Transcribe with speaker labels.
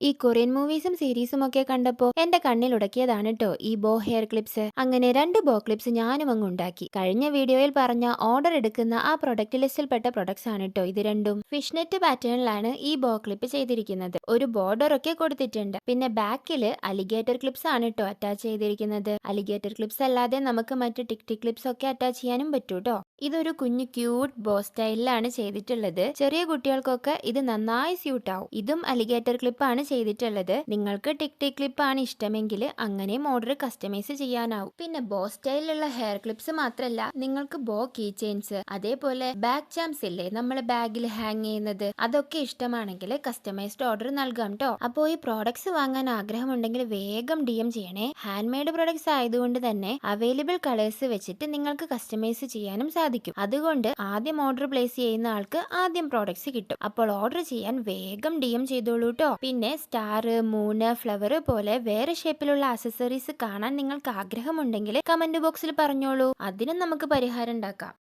Speaker 1: ഈ കൊറിയൻ മൂവീസും സീരീസും ഒക്കെ കണ്ടപ്പോ എന്റെ കണ്ണിൽ ഉടക്കിയതാണ് ട്ടോ ഈ ബോ ഹെയർ ക്ലിപ്സ്. അങ്ങനെ 2 ബോ ക്ലിപ്സ് ഞാനും അങ്ങ് ഉണ്ടാക്കി. കഴിഞ്ഞ വീഡിയോയിൽ പറഞ്ഞ ഓർഡർ എടുക്കുന്ന ആ പ്രൊഡക്റ്റ് ലിസ്റ്റിൽപ്പെട്ട പ്രൊഡക്ട്സ് ആണ് ട്ടോ ഇത് രണ്ടും. ഫിഷ്നെറ്റ് പാറ്റേണിലാണ് ഈ ബോ ക്ലിപ്പ് ചെയ്തിരിക്കുന്നത്. ഒരു ബോർഡർ ഒക്കെ കൊടുത്തിട്ടുണ്ട്. പിന്നെ ബാക്കില് അലിഗേറ്റർ ക്ലിപ്സ് ആണ് ട്ടോ അറ്റാച്ച് ചെയ്തിരിക്കുന്നത്. അലിഗേറ്റർ ക്ലിപ്സ് അല്ലാതെ നമുക്ക് മറ്റ് ടിക് ക്ലിപ്സ് ഒക്കെ അറ്റാച്ച് ചെയ്യാനും പറ്റൂട്ടോ. ഇതൊരു കുഞ്ഞു ക്യൂട്ട് ബോ സ്റ്റൈലിലാണ് ചെയ്തിട്ടുള്ളത്. ചെറിയ കുട്ടികൾക്കൊക്കെ ഇത് നന്നായി സ്യൂട്ട് ആവും. ഇതും അലിഗേറ്റർ ക്ലിപ്പാണ് ചെയ്തിട്ടുള്ളത്. നിങ്ങൾക്ക് ടിക് ക്ലിപ്പ് ആണ് ഇഷ്ടമെങ്കിൽ അങ്ങനെ മോഡൽ കസ്റ്റമൈസ് ചെയ്യാനാവും. പിന്നെ ബോ സ്റ്റൈലിലുള്ള ഹെയർ ക്ലിപ്സ് മാത്രല്ല, നിങ്ങൾക്ക് ബോ കീ ചെയിൻസ്, അതേപോലെ ബാഗ് ചാംസ് ഇല്ലേ നമ്മള് ബാഗിൽ ഹാങ് ചെയ്യുന്നത്, അതൊക്കെ ഇഷ്ടമാണെങ്കിൽ കസ്റ്റമൈസ്ഡ് ഓർഡർ നൽകാം ട്ടോ. അപ്പോ ഈ പ്രോഡക്ട്സ് വാങ്ങാൻ ആഗ്രഹമുണ്ടെങ്കിൽ വേഗം DM ചെയ്യണേ. ഹാൻഡ് മെയ്ഡ് പ്രോഡക്ട്സ് ആയതുകൊണ്ട് തന്നെ അവൈലബിൾ കളേഴ്സ് വെച്ചിട്ട് നിങ്ങൾക്ക് കസ്റ്റമൈസ് ചെയ്യാനും സാധിക്കും. അതുകൊണ്ട് ആദ്യം ഓർഡർ പ്ലേസ് ചെയ്യുന്ന ആൾക്ക് ആദ്യം പ്രോഡക്ട്സ് കിട്ടും. അപ്പോൾ ഓർഡർ ചെയ്യാൻ വേഗം DM ചെയ്തോളൂ ട്ടോ. പിന്നെ സ്റ്റാർ, മൂണ്, ഫ്ലവർ പോലെ വേറെ ഷേപ്പിലുള്ള ആക്സസറീസ് കാണാൻ നിങ്ങൾക്ക് ആഗ്രഹമുണ്ടെങ്കിൽ കമന്റ് ബോക്സിൽ പറഞ്ഞോളൂ. അതിനും നമുക്ക് പരിഹാരം ഉണ്ടാക്കാം.